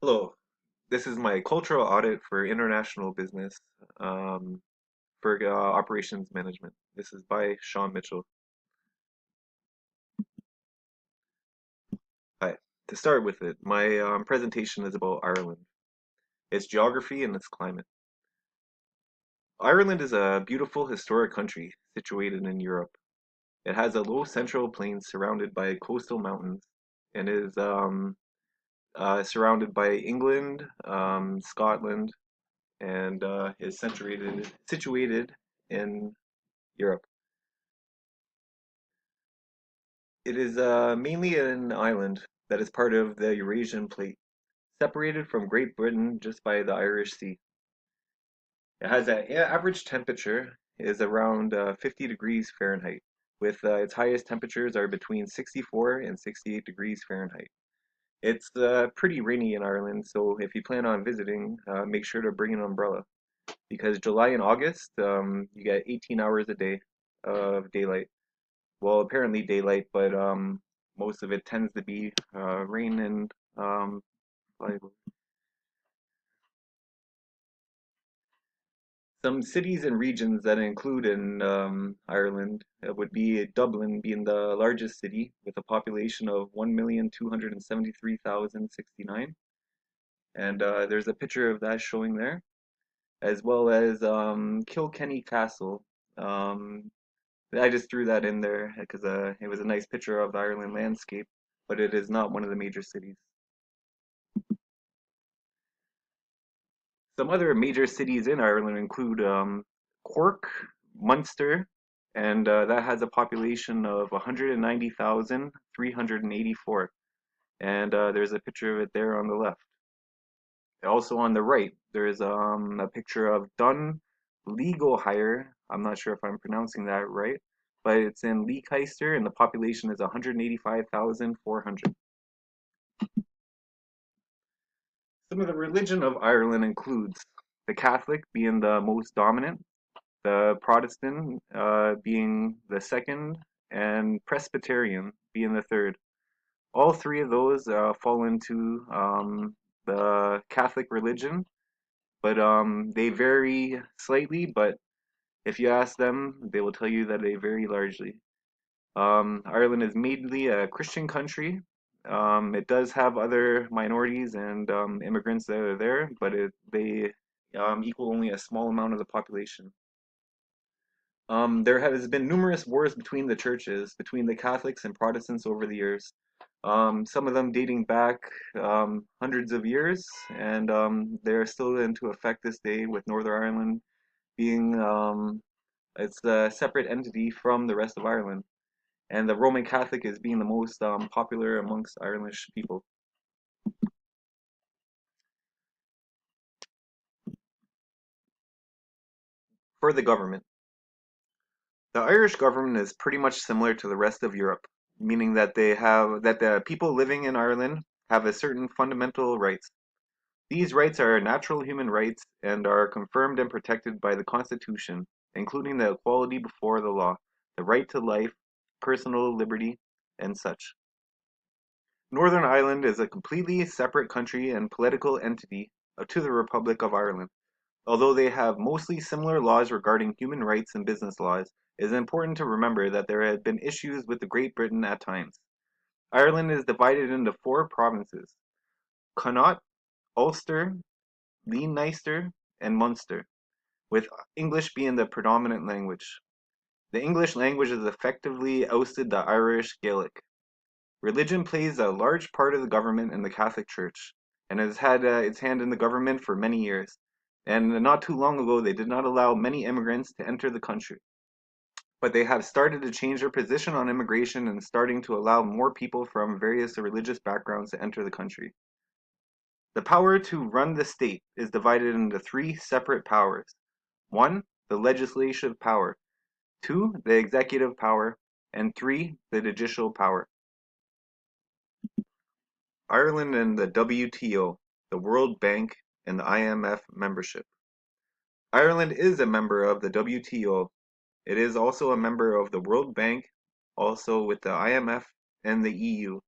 Hello, this is my cultural audit for international business for operations management. This is by Sean Mitchell. Hi. To start with it, my presentation is about Ireland, its geography and its climate. Ireland is a beautiful historic country situated in Europe. It has a low central plain surrounded by coastal mountains and is surrounded by England, Scotland, and is situated in Europe. It is mainly an island that is part of the Eurasian plate, separated from Great Britain just by the Irish Sea. It has an average temperature is around 50 degrees Fahrenheit, with its highest temperatures are between 64 and 68 degrees Fahrenheit. It's pretty rainy in Ireland, so if you plan on visiting, make sure to bring an umbrella because July and August, you get 18 hours a day of daylight. Well, apparently daylight, but most of it tends to be rain and like some cities and regions that include in Ireland would be Dublin being the largest city with a population of 1,273,069, and there's a picture of that showing there, as well as Kilkenny Castle. Um, I just threw that in there because it was a nice picture of the Ireland landscape, but it is not one of the major cities. Some other major cities in Ireland include Cork, Munster, and that has a population of 190,384. And there's a picture of it there on the left. Also on the right, there's a picture of Dun Legal Hire. I'm not sure if I'm pronouncing that right, but it's in Leicester, and the population is 185,400. Some of the religion of Ireland includes the Catholic being the most dominant, the Protestant being the second, and Presbyterian being the third. All three of those fall into the Catholic religion, but they vary slightly. But if you ask them, they will tell you that they vary largely. Ireland is mainly a Christian country. It does have other minorities and immigrants that are there, but they equal only a small amount of the population. There has been numerous wars between the churches, between the Catholics and Protestants over the years. Some of them dating back hundreds of years, and they're still into effect this day, with Northern Ireland being it's a separate entity from the rest of Ireland, and the Roman Catholic is being the most popular amongst Irish people. For the government, the Irish government is pretty much similar to the rest of Europe, meaning that the people living in Ireland have a certain fundamental rights. These rights are natural human rights and are confirmed and protected by the Constitution, including the equality before the law, the right to life, personal liberty, and such. Northern Ireland is a completely separate country and political entity to the Republic of Ireland. Although they have mostly similar laws regarding human rights and business laws, it is important to remember that there have been issues with the Great Britain at times. Ireland is divided into four provinces: Connaught, Ulster, Leinster, and Munster, with English being the predominant language. The English language has effectively ousted the Irish Gaelic. Religion plays a large part of the government in the Catholic Church, and has had its hand in the government for many years. And not too long ago, they did not allow many immigrants to enter the country. But they have started to change their position on immigration and starting to allow more people from various religious backgrounds to enter the country. The power to run the state is divided into three separate powers. One, the legislative power. Two, the executive power. And three, the judicial power. Ireland and the WTO, the World Bank, and the IMF membership. Ireland is a member of the WTO. It is also a member of the World Bank, also with the IMF and the EU.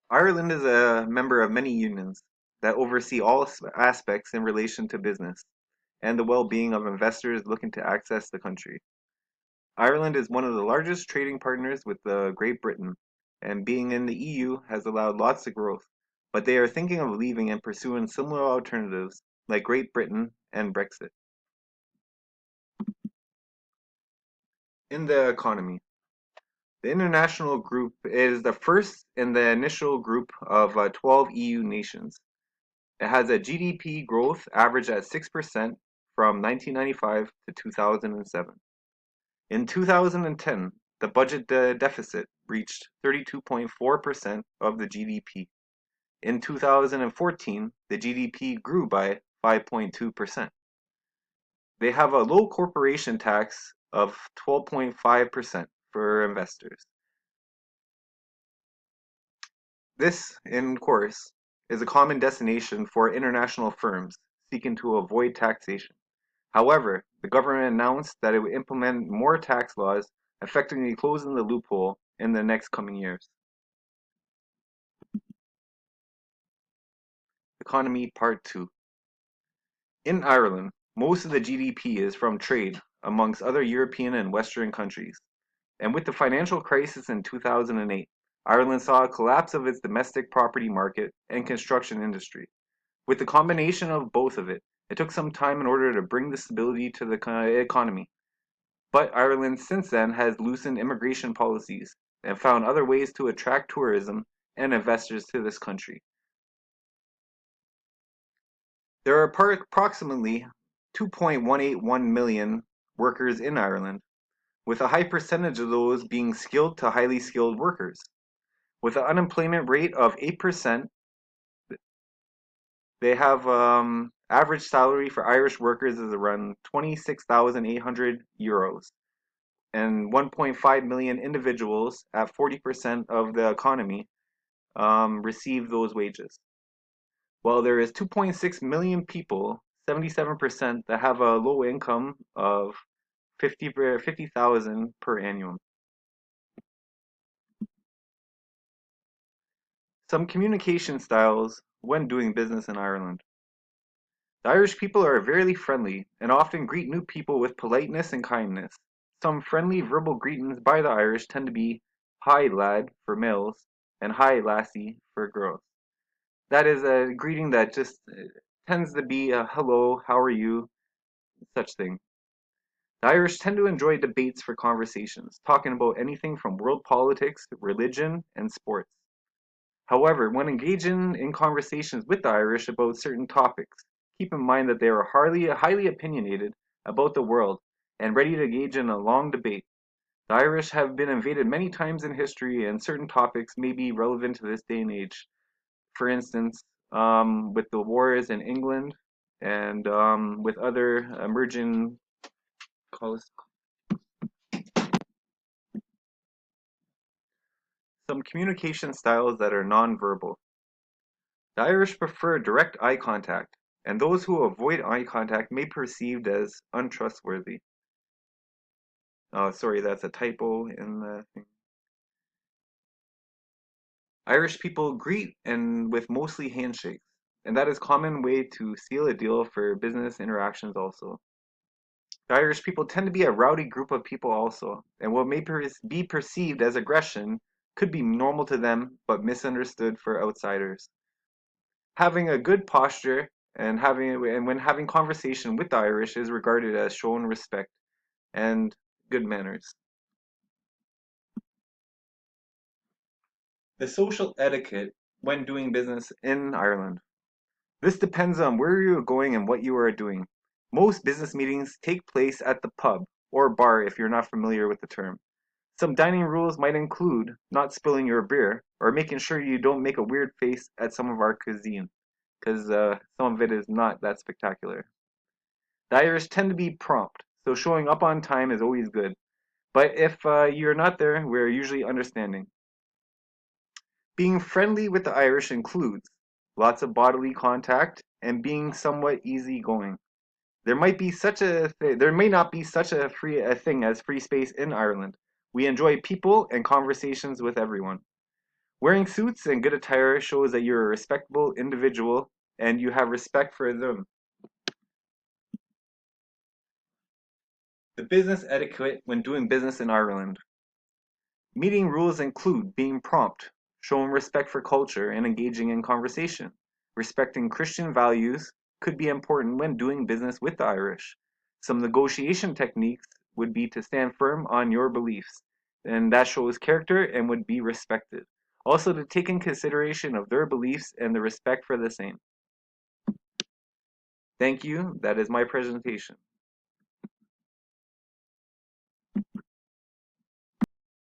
Ireland is a member of many unions that oversee all aspects in relation to business and the well-being of investors looking to access the country. Ireland is one of the largest trading partners with Great Britain, and being in the EU has allowed lots of growth, but they are thinking of leaving and pursuing similar alternatives like Great Britain and Brexit. In the economy, the international group is the first in the initial group of 12 EU nations. It has a GDP growth average at 6% from 1995 to 2007. In 2010, the budget deficit reached 32.4% of the GDP. In 2014, the GDP grew by 5.2%. They have a low corporation tax of 12.5% for investors. This, in course, is a common destination for international firms seeking to avoid taxation. However, the government announced that it would implement more tax laws, effectively closing the loophole in the next coming years. Economy Part 2. In Ireland, most of the GDP is from trade, amongst other European and Western countries. And with the financial crisis in 2008, Ireland saw a collapse of its domestic property market and construction industry. With the combination of both of it, it took some time in order to bring the stability to the economy. But Ireland since then has loosened immigration policies and found other ways to attract tourism and investors to this country. There are approximately 2.181 million workers in Ireland, with a high percentage of those being skilled to highly skilled workers. With an unemployment rate of 8%, they have average salary for Irish workers is around 26,800 euros, and 1.5 million individuals at 40% of the economy receive those wages. While there is 2.6 million people, 77%, that have a low income of 50,000 per annum. Some communication styles when doing business in Ireland. The Irish people are very friendly and often greet new people with politeness and kindness. Some friendly verbal greetings by the Irish tend to be "Hi lad" for males and "Hi lassie" for girls. That is a greeting that just tends to be a hello, how are you, such thing. The Irish tend to enjoy debates for conversations, talking about anything from world politics, religion, and sports. However, when engaging in conversations with the Irish about certain topics, keep in mind that they are highly opinionated about the world and ready to engage in a long debate. The Irish have been invaded many times in history, and certain topics may be relevant to this day and age. For instance, with the wars in England and with other emerging some communication styles that are nonverbal. The Irish prefer direct eye contact, and those who avoid eye contact may be perceived as untrustworthy. Oh, sorry, that's a typo in the thing. Irish people greet and with mostly handshakes, and that is a common way to seal a deal for business interactions also. The Irish people tend to be a rowdy group of people also, and what may be perceived as aggression could be normal to them but misunderstood for outsiders. Having a good posture and when having conversation with the Irish is regarded as showing respect and good manners. The social etiquette when doing business in Ireland. This depends on where you are going and what you are doing. Most business meetings take place at the pub or bar if you're not familiar with the term. Some dining rules might include not spilling your beer or making sure you don't make a weird face at some of our cuisine, because some of it is not that spectacular. The Irish tend to be prompt, so showing up on time is always good. But if you're not there, we're usually understanding. Being friendly with the Irish includes lots of bodily contact and being somewhat easygoing. There may not be such a thing as free space in Ireland. We enjoy people and conversations with everyone. Wearing suits and good attire shows that you're a respectable individual and you have respect for them. The business etiquette when doing business in Ireland. Meeting rules include being prompt, showing respect for culture, and engaging in conversation. Respecting Christian values could be important when doing business with the Irish. Some negotiation techniques would be to stand firm on your beliefs, and that shows character and would be respected. Also, to take in consideration of their beliefs and the respect for the same. Thank you. That is my presentation.